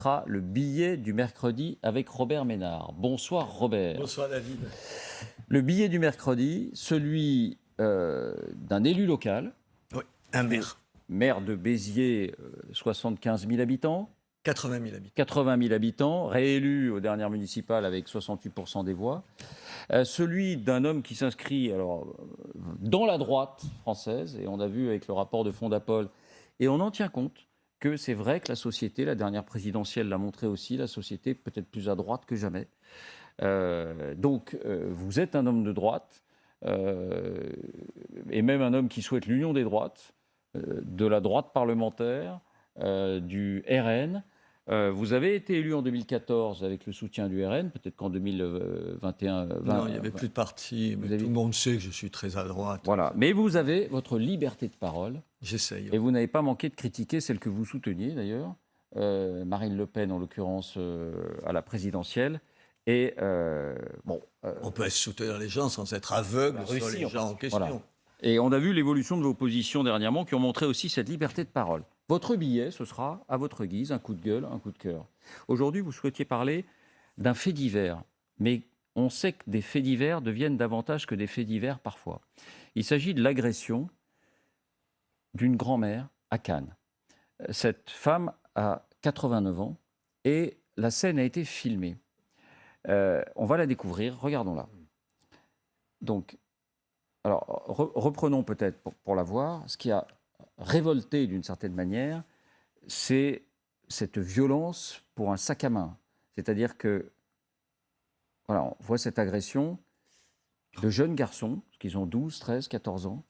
sera le billet du mercredi avec Robert Ménard. Bonsoir Robert. Bonsoir David. Le billet du mercredi, celui d'un élu local. Oui, un maire. Maire de Béziers, 75 000 habitants. 80 000 habitants. 80 000 habitants, réélu aux dernières municipales avec 68% des voix. Celui d'un homme qui s'inscrit dans la droite française, et on a vu avec le rapport de Fondapol, et on en tient compte que c'est vrai que la société, la dernière présidentielle l'a montré aussi, la société peut-être plus à droite que jamais. Donc vous êtes un homme de droite, et même un homme qui souhaite l'union des droites, de la droite parlementaire, du RN. Vous avez été élu en 2014 avec le soutien du RN, peut-être qu'en 2021... non, il n'y avait plus de parti, mais tout le monde sait que je suis très à droite. Voilà, mais vous avez votre liberté de parole. J'essaye. Et vous n'avez pas manqué de critiquer celle que vous souteniez d'ailleurs, Marine Le Pen en l'occurrence à la présidentielle. Et on peut soutenir les gens sans être aveugle sur les gens en question. Voilà. Et on a vu l'évolution de vos positions dernièrement qui ont montré aussi cette liberté de parole. Votre billet, ce sera, à votre guise, un coup de gueule, un coup de cœur. Aujourd'hui, vous souhaitiez parler d'un fait divers, mais on sait que des faits divers deviennent davantage que des faits divers parfois. Il s'agit de l'agression d'une grand-mère à Cannes. Cette femme a 89 ans et la scène a été filmée. On va la découvrir, regardons-la. Donc, alors, reprenons peut-être pour la voir. Ce qui a révolté d'une certaine manière, c'est cette violence pour un sac à main. C'est-à-dire que, voilà, on voit cette agression de jeunes garçons, qui ont 12, 13, 14 ans,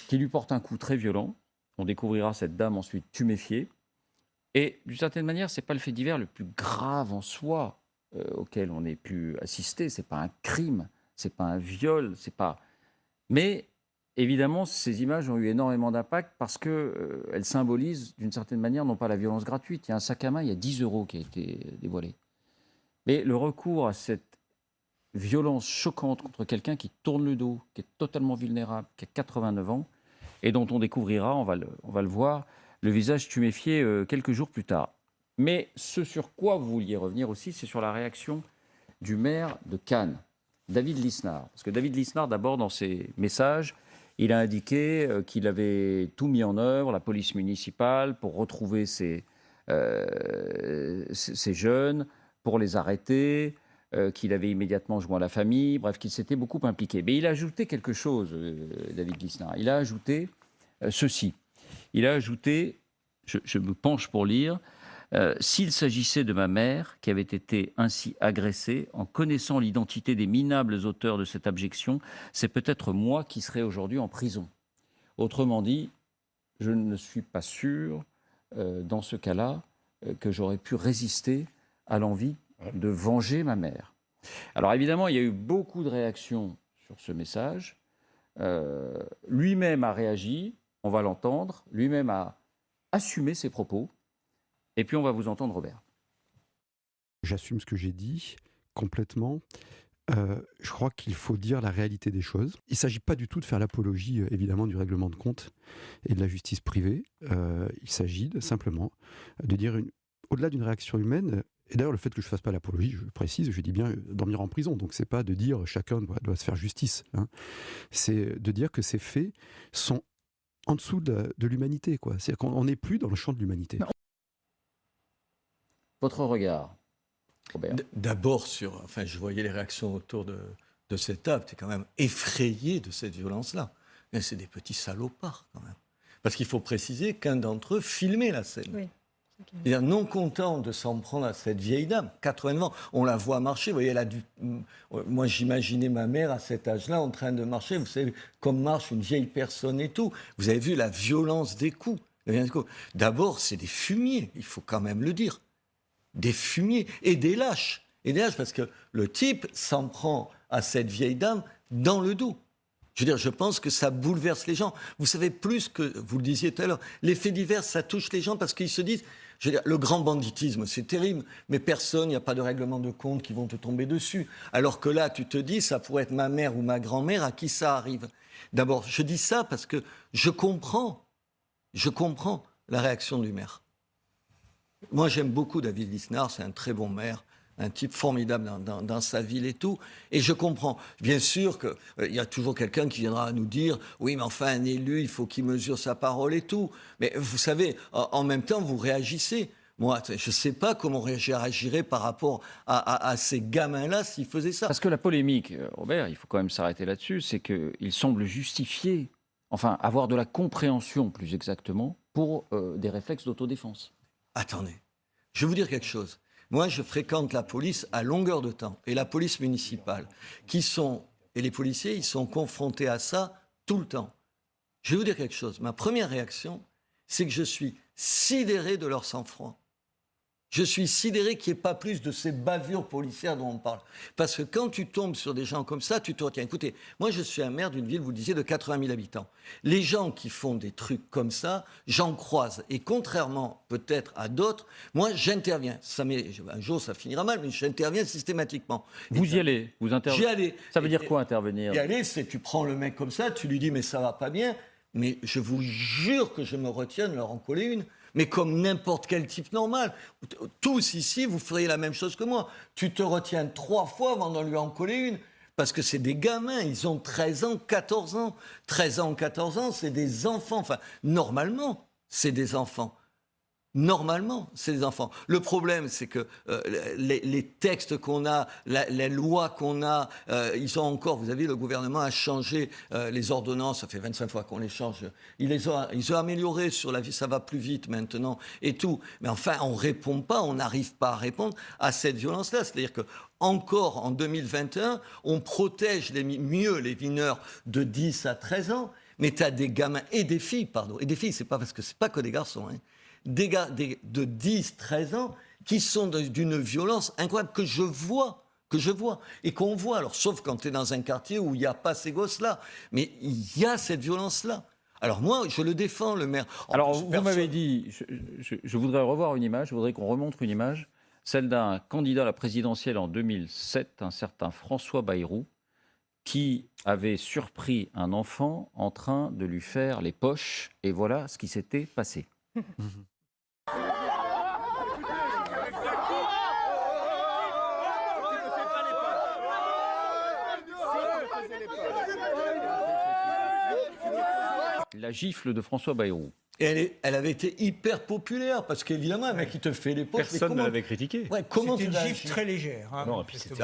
qui lui portent un coup très violent. On découvrira cette dame ensuite tuméfiée. Et d'une certaine manière, ce n'est pas le fait divers le plus grave en soi auquel on ait pu assister. Ce n'est pas un crime, ce n'est pas un viol, c'est pas... Mais évidemment, ces images ont eu énormément d'impact parce qu'elles symbolisent d'une certaine manière non pas la violence gratuite. Il y a un sac à main, il y a 10 € qui a été dévoilé. Mais le recours à cette violence choquante contre quelqu'un qui tourne le dos, qui est totalement vulnérable, qui a 89 ans, et dont on découvrira, on va le voir, le visage tuméfié quelques jours plus tard. Mais ce sur quoi vous vouliez revenir aussi, c'est sur la réaction du maire de Cannes, David Lisnard. Parce que David Lisnard, d'abord, dans ses messages, il a indiqué qu'il avait tout mis en œuvre, la police municipale, pour retrouver ces jeunes, pour les arrêter, qu'il avait immédiatement joint la famille, bref, qu'il s'était beaucoup impliqué. Mais il a ajouté quelque chose, David Lisnard. Il a ajouté ceci. Il a ajouté, je me penche pour lire, s'il s'agissait de ma mère qui avait été ainsi agressée, en connaissant l'identité des minables auteurs de cette abjection, c'est peut-être moi qui serais aujourd'hui en prison. Autrement dit, je ne suis pas sûr, dans ce cas-là, que j'aurais pu résister à l'envie de venger ma mère. Alors évidemment, il y a eu beaucoup de réactions sur ce message. Lui-même a réagi, on va l'entendre, lui-même a assumé ses propos. Et puis on va vous entendre, Robert. J'assume ce que j'ai dit complètement. Je crois qu'il faut dire la réalité des choses. Il ne s'agit pas du tout de faire l'apologie, évidemment, du règlement de compte et de la justice privée. Il s'agit simplement de dire, au-delà d'une réaction humaine, et d'ailleurs le fait que je ne fasse pas l'apologie, je précise, je dis bien dormir en prison. Donc ce n'est pas de dire chacun doit se faire justice. Hein. C'est de dire que ces faits sont en dessous de l'humanité. C'est-à-dire qu'on n'est plus dans le champ de l'humanité. Votre regard, Robert. D'abord, je voyais les réactions autour de cette table. Tu es quand même effrayé de cette violence-là. Mais c'est des petits salopards, quand même. Parce qu'il faut préciser qu'un d'entre eux filmait la scène. Oui. C'est-à-dire, non content de s'en prendre à cette vieille dame, 80 ans, on la voit marcher. Vous voyez, moi, j'imaginais ma mère à cet âge-là en train de marcher. Vous savez, comme marche une vieille personne et tout. Vous avez vu la violence des coups. D'abord, c'est des fumiers, il faut quand même le dire. Des fumiers et des lâches. Et des lâches parce que le type s'en prend à cette vieille dame dans le dos. Je veux dire, je pense que ça bouleverse les gens. Vous savez, plus que, vous le disiez tout à l'heure, les faits divers, ça touche les gens parce qu'ils se disent, je veux dire, le grand banditisme, c'est terrible, mais personne, il n'y a pas de règlement de compte qui vont te tomber dessus. Alors que là, tu te dis, ça pourrait être ma mère ou ma grand-mère à qui ça arrive. D'abord, je dis ça parce que je comprends la réaction du maire. Moi, j'aime beaucoup David Lisnard, c'est un très bon maire, un type formidable dans sa ville et tout. Et je comprends. Bien sûr qu'il y a toujours quelqu'un qui viendra nous dire « Oui, mais enfin, un élu, il faut qu'il mesure sa parole et tout. » Mais vous savez, en même temps, vous réagissez. Moi, je ne sais pas comment réagirait par rapport à ces gamins-là s'ils faisaient ça. Parce que la polémique, Robert, il faut quand même s'arrêter là-dessus, c'est qu'il semble justifier, enfin avoir de la compréhension plus exactement, pour des réflexes d'autodéfense. Attendez, je vais vous dire quelque chose. Moi, je fréquente la police à longueur de temps, et la police municipale, et les policiers, ils sont confrontés à ça tout le temps. Je vais vous dire quelque chose. Ma première réaction, c'est que je suis sidéré de leur sang-froid. Je suis sidéré qu'il n'y ait pas plus de ces bavures policières dont on parle. Parce que quand tu tombes sur des gens comme ça, tu te retiens. Écoutez, moi je suis un maire d'une ville, vous le disiez, de 80 000 habitants. Les gens qui font des trucs comme ça, j'en croise. Et contrairement peut-être à d'autres, moi j'interviens. Un jour ça finira mal, mais j'interviens systématiquement. Vous y allez, vous intervenez. J'y allais. Ça veut dire quoi intervenir? Y aller, c'est tu prends le mec comme ça, tu lui dis mais ça va pas bien. Mais je vous jure que je me retiens de leur en coller une. Mais comme n'importe quel type normal. Tous ici, vous feriez la même chose que moi. Tu te retiens 3 fois avant de lui en coller une. Parce que c'est des gamins, ils ont 13 ans, 14 ans. 13 ans, 14 ans, c'est des enfants. Enfin, normalement, c'est des enfants. Normalement, c'est des enfants. Le problème, c'est que les textes qu'on a, les lois qu'on a, ils ont encore, vous avez vu, le gouvernement a changé les ordonnances, ça fait 25 fois qu'on les change. Ils ont amélioré sur la vie, ça va plus vite maintenant et tout. Mais enfin, on ne répond pas, on n'arrive pas à répondre à cette violence-là. C'est-à-dire que encore en 2021, on protège mieux les mineurs de 10 à 13 ans, mais tu as des gamins et des filles, pardon. Et des filles, c'est pas parce que c'est pas que des garçons, hein. Des gars de 10, 13 ans qui sont d'une violence incroyable que je vois et qu'on voit. Alors, sauf quand tu es dans un quartier où il n'y a pas ces gosses-là. Mais il y a cette violence-là. Alors moi, je le défends, le maire. Alors, vous m'avez dit, je voudrais revoir une image, je voudrais qu'on remontre une image, celle d'un candidat à la présidentielle en 2007, un certain François Bayrou, qui avait surpris un enfant en train de lui faire les poches. Et voilà ce qui s'était passé. La gifle de François Bayrou. Et elle avait été hyper populaire, parce qu'évidemment, un mec qui te fait les poches... Personne ne l'avait critiqué. Ouais, comment c'était tu une vas gifle agir très légère. Hein, non, et puis c'était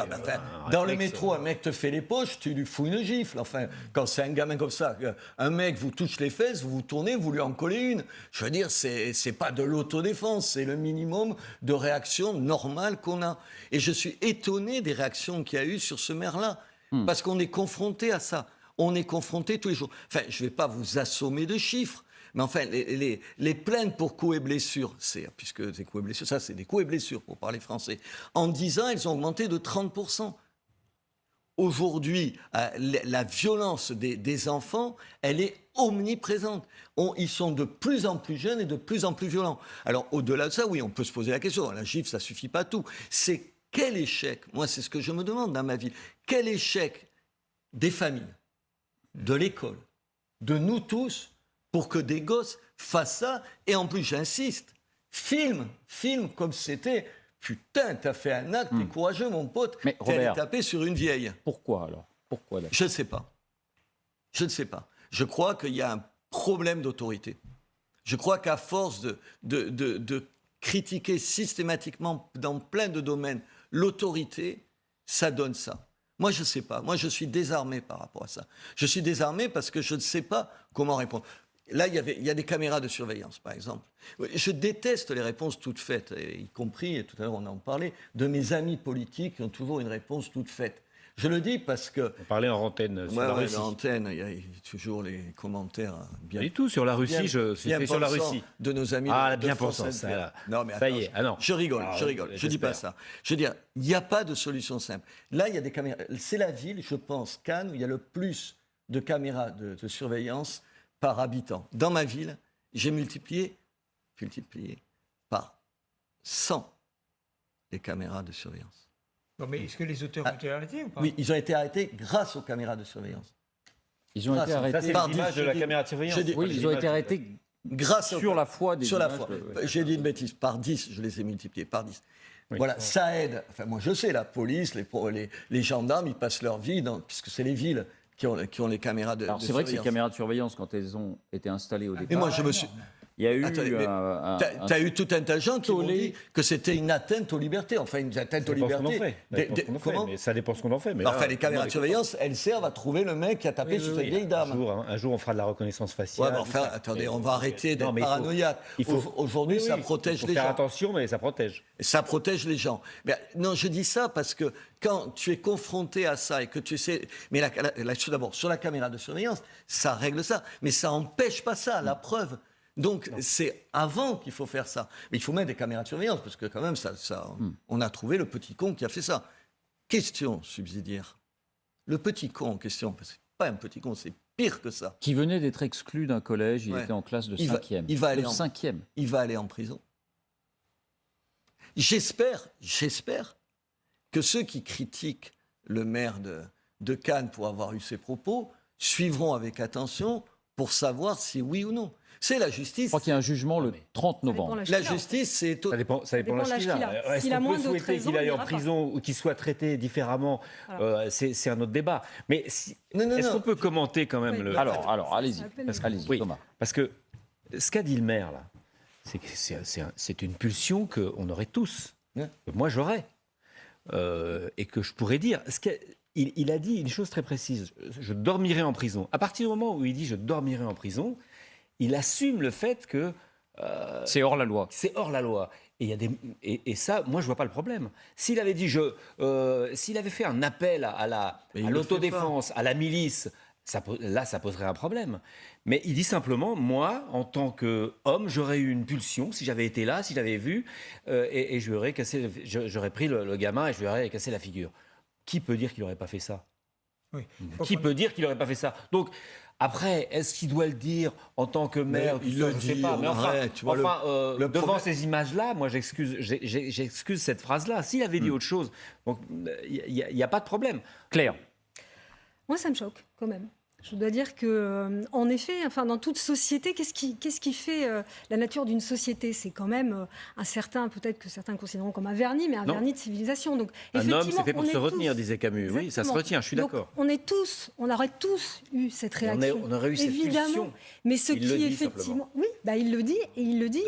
dans le métro, un mec te fait les poches, tu lui fous une gifle. Enfin, quand c'est un gamin comme ça, un mec vous touche les fesses, vous vous tournez, vous lui en collez une. Je veux dire, c'est pas de l'autodéfense, c'est le minimum de réaction normale qu'on a. Et je suis étonné des réactions qu'il y a eu sur ce maire-là, parce qu'on est confronté à ça. On est confronté tous les jours. Enfin, je ne vais pas vous assommer de chiffres, mais enfin, les plaintes pour coups et blessures, puisque des coups et blessures, ça c'est des coups et blessures pour parler français. En 10 ans, elles ont augmenté de 30%. Aujourd'hui, la violence des enfants, elle est omniprésente. Ils sont de plus en plus jeunes et de plus en plus violents. Alors, au-delà de ça, oui, on peut se poser la question. La gifle, ça ne suffit pas tout. C'est quel échec, moi c'est ce que je me demande dans ma vie, quel échec des familles, de l'école, de nous tous, pour que des gosses fassent ça. Et en plus, j'insiste, filme comme c'était... Putain, t'as fait un acte, t'es courageux, mon pote. Mais t'es allé Robert, taper sur une vieille. Pourquoi alors? Pourquoi là? Je ne sais pas. Je ne sais pas. Je crois qu'il y a un problème d'autorité. Je crois qu'à force de critiquer systématiquement dans plein de domaines l'autorité, ça donne ça. Moi, je ne sais pas. Moi, je suis désarmé par rapport à ça. Je suis désarmé parce que je ne sais pas comment répondre. Là, il y a des caméras de surveillance, par exemple. Je déteste les réponses toutes faites, y compris, et tout à l'heure on en parlait, de mes amis politiques qui ont toujours une réponse toute faite. Je le dis parce que... On parlait en antenne sur la Russie. En antenne, il y a toujours les commentaires bien... Pas du tout, sur la Russie, c'était sur la Russie. De nos amis bien pensant, ça. Non, mais ça y est, non. Je rigole. Je dis pas ça. Je veux dire, il n'y a pas de solution simple. Là, il y a des caméras. C'est la ville, je pense, Cannes, où il y a le plus de caméras de surveillance par habitant. Dans ma ville, j'ai multiplié par 100 les caméras de surveillance. Non, mais est-ce que les auteurs ont été arrêtés ou pas? Oui, ils ont été arrêtés grâce aux caméras de surveillance. Ils ont été Ça, arrêtés. c'est l'image de la caméra de surveillance. Oui, ils ont été arrêtés grâce sur la foi des sur la images, foi. ouais. J'ai dit une bêtise, par 10, je les ai multipliés par 10. Oui. Voilà, ça aide. Enfin, moi, je sais, la police, les gendarmes, ils passent leur vie, puisque c'est les villes qui ont les caméras de Alors de c'est vrai que ces surveillance. caméras de surveillance, quand elles ont été installées au Et départ, moi, je me suis... il y a eu Attendez, mais T'as eu tout un tas de gens qui m'ont tollé. dit que c'était une atteinte aux libertés. Enfin, une atteinte aux Ça dépend ce qu'on en libertés. fait. Ça dépend ce qu'on en fait, Comment mais ça dépend ce qu'on en fait. Mais Enfin, là, les caméras on de est surveillance, elles servent à trouver le mec qui a tapé sur cette vieille dame. Un jour, on fera de la reconnaissance faciale. Ouais, mais tout enfin, ça. attendez, Mais- on va arrêter d'être Non, mais paranoïaque. il faut- Aujourd'hui, Oui, ça oui, protège il faut les faire gens. attention, mais ça protège. Ça protège les gens. Mais, non, je dis ça parce que quand tu es confronté à ça et que tu sais... Mais d'abord, sur la caméra de surveillance, ça règle ça. Mais ça n'empêche pas ça, la preuve. Donc, c'est avant qu'il faut faire ça. Mais il faut mettre des caméras de surveillance parce que quand même, on a trouvé le petit con qui a fait ça. Question subsidiaire. Le petit con en question, parce que c'est pas un petit con, c'est pire que ça. qui venait d'être exclu d'un collège, il Ouais. était en classe de Il va- 5e. il va aller de en- 5e. Il va aller en prison. J'espère que ceux qui critiquent le maire de Cannes pour avoir eu ces propos suivront avec attention pour savoir si oui ou non. C'est la Je justice. crois qu'il y a un jugement le 30 novembre. La justice, c'est... Ça dépend de l'âge qu'il a. Est-ce S'il a qu'on moins peut de souhaiter 13 ans, qu'il aille il en n'ira pas. prison ou qu'il soit traité différemment C'est un autre débat. Mais Non, est-ce non. qu'on peut commenter quand même Oui. le... Alors, allez-y. à peine. Allez-y, Oui, Thomas. parce que ce qu'a dit le maire, là, c'est que c'est une pulsion qu'on aurait tous. Ouais. Que moi, j'aurais. Et que je pourrais dire. Il a dit une chose très précise. Je dormirai en prison. À partir du moment où il dit je dormirai en prison, il assume le fait que C'est hors la loi. c'est hors la loi. Et, il y a et ça, moi, je vois pas le problème. S'il avait dit, s'il avait fait un appel à Mais il le l'autodéfense, à la milice, là, ça poserait un problème. Mais il dit simplement, moi, en tant qu'homme, j'aurais eu une pulsion si j'avais été là, si j'avais vu, et j'aurais pris le gamin et je lui aurais cassé la figure. Qui peut dire qu'il n'aurait pas fait ça? Oui. Qui peut dire qu'il n'aurait pas fait ça? Donc, après, est-ce qu'il doit le dire en tant que maire? Mais il tout ça, le je ne sais dit, pas. Mais enfin, arrête, tu vois, le devant problème- ces images-là, moi, j'excuse cette phrase-là. S'il avait dit autre chose, donc il n'y a pas de problème. Claire. Moi, ça me choque quand même. Je dois dire que, en effet, enfin, dans toute société, qu'est-ce qui fait la nature d'une société? C'est quand même un certain, peut-être que certains considéreront comme un vernis, mais un Non. vernis de civilisation. Donc, Un homme, effectivement, c'est fait pour on se est retenir, tous- disait Camus. Oui, ça se Exactement. retient, je suis Donc, d'accord. on aurait tous eu cette réaction. On aurait eu cette évidemment. pulsion. Mais ce Il qui le dit effectivement, oui, bah, il le dit et il le dit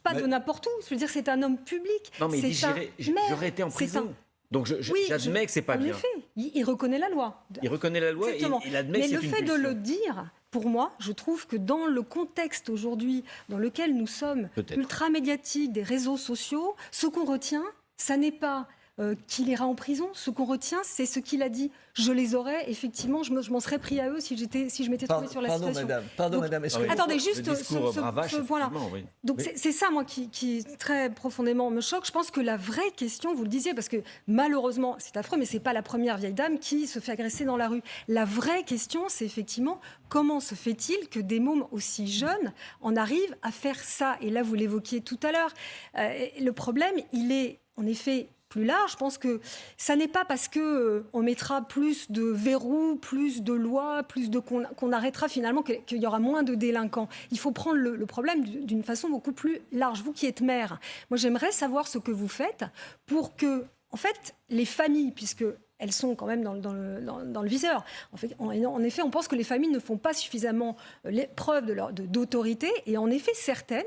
pas de n'importe où. Je veux dire, c'est un homme public. Non, mais il dit, c'est un maire, j'aurais été en c'est prison. Donc, Oui, j'admets que c'est pas en bien. effet, il reconnaît la loi. Il reconnaît la loi et Exactement. il admet Mais que le c'est une fait de pulsion. le dire, pour moi, je trouve que dans le contexte aujourd'hui dans lequel nous sommes, Peut-être. ultra médiatique, des réseaux sociaux, ce qu'on retient, ça n'est pas qu'il ira en prison. Ce qu'on retient, c'est ce qu'il a dit. Je les aurais, effectivement, je m'en serais pris à eux si je m'étais trouvée sur la Pardon, situation. madame. Pardon, Donc, madame. Est-ce Ah oui. que... Attendez, Le juste discours bravache, voilà. effectivement, oui. Donc Mais- c'est ça, moi, qui très profondément me choque. Je pense que la vraie question, vous le disiez, parce que malheureusement, c'est affreux, mais c'est pas la première vieille dame qui se fait agresser dans la rue. La vraie question, c'est effectivement comment se fait-il que des mômes aussi jeunes en arrivent à faire ça? Et là, vous l'évoquiez tout à l'heure. Le problème, il est en effet plus large. Je pense que ça n'est pas parce que on mettra plus de verrous, plus de lois, qu'on arrêtera finalement qu'il y aura moins de délinquants. Il faut prendre le problème d'une façon beaucoup plus large. Vous qui êtes maire, moi j'aimerais savoir ce que vous faites pour que, en fait, les familles, puisque elles sont quand même dans le viseur. En effet, on pense que les familles ne font pas suffisamment preuve d'autorité. Et en effet, certaines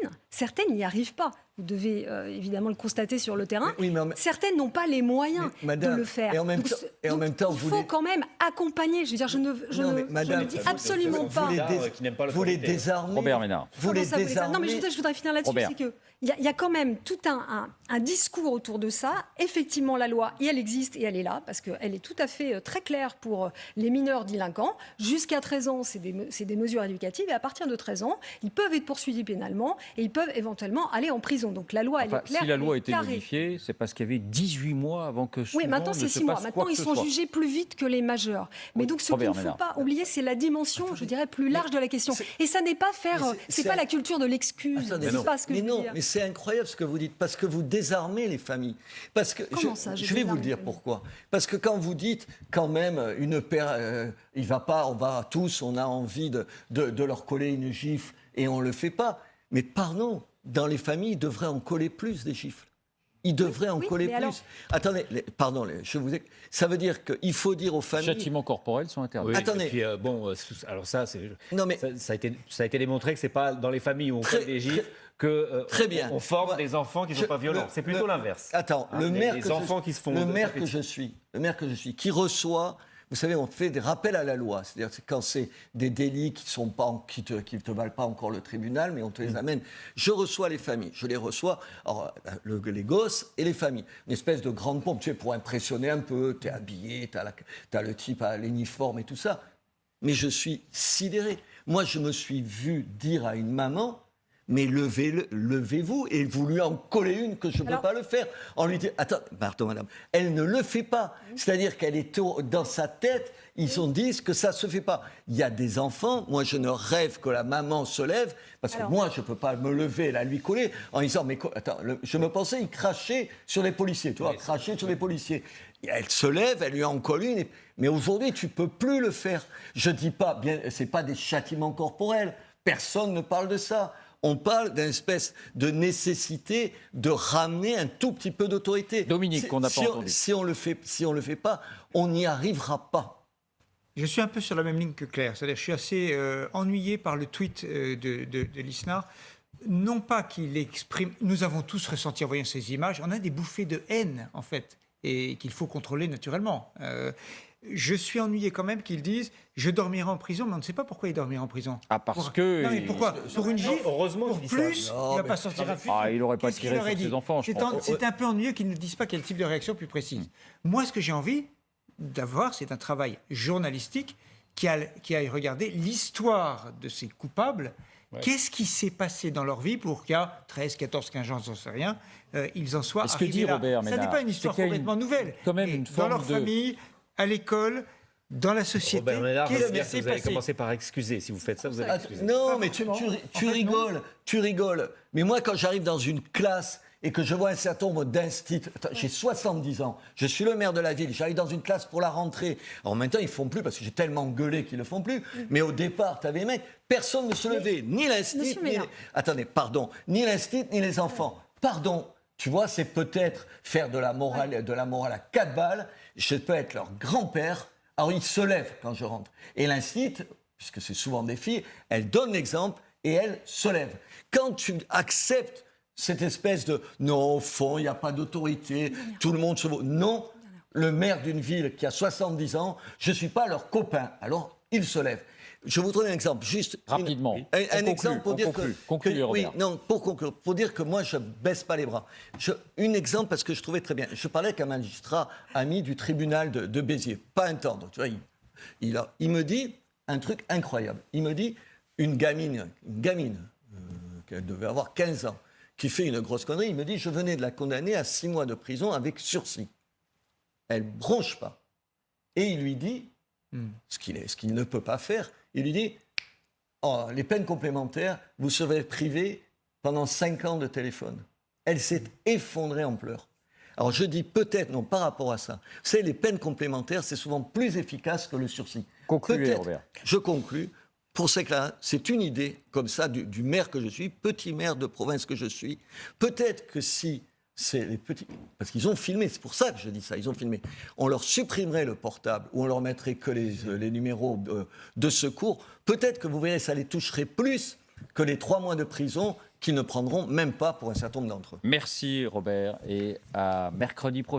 n'y arrivent pas. Vous devez évidemment le constater sur le terrain. Oui, mais Certaines n'ont pas les moyens Mais, madame, de le faire. et en même Donc, temps- et en même temps, il vous faut les- quand même accompagner. Je veux dire, je Non, mais madame, ne dis vous- absolument vous pas. les Qui n'aime pas vous les l'autorité. désarmez. Robert Ménard. Vous les Comment ça, désarmez. Non, mais je voudrais finir là-dessus. Robert. C'est que il y a quand même tout un discours autour de ça. Effectivement, la loi, et elle existe et elle est là, parce qu'elle est tout à fait très claire pour les mineurs délinquants. Jusqu'à 13 ans, c'est des mesures éducatives. Et à partir de 13 ans, ils peuvent être poursuivis pénalement et ils peuvent éventuellement aller en prison. Donc la loi, elle Enfin, est claire. si la elle loi est était carrée. modifiée, c'est parce qu'il y avait 18 mois avant que Oui, souvent maintenant ne c'est se 6 mois. passe Maintenant, quoi ils que ce sont soit. jugés plus vite que les majeurs. Mais Oui, donc, ce qu'il ne Robert faut Ménard. pas oublier, c'est la dimension, je dirais, plus large de la question. Et ça n'est pas faire. Mais C'est pas la culture de l'excuse. Attendez, C'est pas ce que mais je veux non, dire. mais c'est incroyable ce que vous dites, parce que vous désarmez les familles. Parce que Comment ça, je je vais vous désarme le dire les familles pourquoi. Parce que quand vous dites, quand même, une paire, il va pas, on va tous, on a envie de leur coller une gifle et on le fait pas. Mais pardon, dans les familles, ils devraient en coller plus des gifles. Ils devraient en coller plus. alors- Attendez, ça veut dire qu'il faut dire aux Les familles... châtiments corporels sont interdits. Oui, Attendez. et puis, alors ça, Non, mais ça a été démontré que c'est pas dans les familles où on Très- fait des gifles que très bien. on forme Moi, des enfants qui ne sont pas violents. C'est plutôt l'inverse. Attends, Hein, le maire les que enfants qui se font le maire taper que je suis, qui reçoit, vous savez, on fait des rappels à la loi, c'est-à-dire que quand c'est des délits qui te valent pas encore le tribunal, mais on te les amène. Je reçois les familles, je les reçois, alors, les gosses et les familles, une espèce de grande pompe, tu sais, pour impressionner un peu, t'es habillé, t'as le type à l'uniforme et tout ça, mais je suis sidéré. Moi, je me suis vu dire à une maman. Mais levez-vous et vous lui en collez une que je ne peux pas le faire. On lui dit, attends, pardon madame, elle ne le fait pas. C'est-à-dire qu'elle est dans sa tête, ils ont dit que ça ne se fait pas. Il y a des enfants, moi je ne rêve que la maman se lève, parce que moi je ne peux pas me lever et la lui coller en disant, mais attends, je me pensais, il crachait sur les policiers, tu vois, cracher sur les policiers. Et elle se lève, elle lui en colle une, mais aujourd'hui tu ne peux plus le faire. Je ne dis pas, ce n'est pas des châtiments corporels, personne ne parle de ça. On parle d'une espèce de nécessité de ramener un tout petit peu d'autorité. Dominique, qu'on n'a pas entendu. Si on le fait pas, on n'y arrivera pas. Je suis un peu sur la même ligne que Claire. C'est-à-dire, je suis assez ennuyé par le tweet de Lisnard. Non pas qu'il exprime... Nous avons tous ressenti en voyant ces images. On a des bouffées de haine, en fait, et qu'il faut contrôler naturellement. Je suis ennuyé quand même qu'ils disent « je dormirai en prison », mais on ne sait pas pourquoi il dormirait en prison. Ah, parce que... Non, mais pourquoi? Pour une gifle? Heureusement Pour qu'il dit plus, ça. il ne va pas sortir un fusil. Ah, il n'aurait pas Qu'est-ce qu'il tiré aurait sur dit? ses enfants, je pense. C'est un peu ennuyeux qu'ils ne disent pas quel type de réaction plus précise. Moi, ce que j'ai envie d'avoir, c'est un travail journalistique qui aille regarder l'histoire de ces coupables. Ouais. Qu'est-ce qui s'est passé dans leur vie pour qu'à 13, 14, 15 ans, j'en sais rien, ils en soient Et ce que arrivés dit là. Robert Ça Ménard, n'est pas une histoire c'est qu'il y a complètement nouvelle. quand même Mais une dans forme leur de... famille, à l'école, dans la société, Robert Ménard, qu'est-ce qui vous s'est allez passé? commencer par excuser. Si vous faites ça, vous allez excuser. Non, Pas mais forcément. En tu fait, rigoles, tu rigoles. Mais moi, quand j'arrive dans une classe et que je vois un certain nombre d'instituts, j'ai 70 ans, je suis le maire de la ville, j'arrive dans une classe pour la rentrée. Alors maintenant, ils ne font plus parce que j'ai tellement gueulé qu'ils ne le font plus. Mais au départ, tu avais des mecs, personne ne se levait, ni l'instit, Monsieur ni Ménard. Attendez, pardon, ni l'instit, ni les enfants. Pardon. Tu vois, c'est peut-être faire de la morale à 4 balles. Je peux être leur grand-père. Alors, ils se lèvent quand je rentre. Et l'instit, puisque c'est souvent des filles, elle donne l'exemple et elle se lève. Quand tu acceptes cette espèce de « non, au fond, il n'y a pas d'autorité, tout le monde se vaut ». Non, le maire d'une ville qui a 70 ans, je ne suis pas leur copain. Alors, il se lève. Je vous donne un exemple, juste Rapidement. un exemple pour dire Conclue, oui, Robert. non, pour conclure, pour dire que moi je baisse pas les bras. Un exemple parce que je trouvais très bien. Je parlais avec un magistrat ami du tribunal de Béziers, pas un tendre. Tu vois, il me dit un truc incroyable. Il me dit une gamine qui devait avoir 15 ans, qui fait une grosse connerie. Il me dit je venais de la condamner à 6 mois de prison avec sursis. Elle bronche pas. Et il lui dit ce qu'il ne peut pas faire. Il lui dit oh, les peines complémentaires, vous serez privé pendant 5 ans de téléphone. Elle s'est effondrée en pleurs. Alors je dis peut-être, non, par rapport à ça, vous savez, les peines complémentaires, c'est souvent plus efficace que le sursis. Concluez, Peut-être, Robert. je conclus. Pour ce cas-là, c'est une idée comme ça du maire que je suis, petit maire de province que je suis. Peut-être que si c'est les petits... Parce qu'ils ont filmé, c'est pour ça que je dis ça, ils ont filmé. On leur supprimerait le portable ou on leur mettrait que les numéros de secours. Peut-être que vous verrez, ça les toucherait plus que les 3 mois de prison qu'ils ne prendront même pas pour un certain nombre d'entre eux. Merci Robert et à mercredi prochain.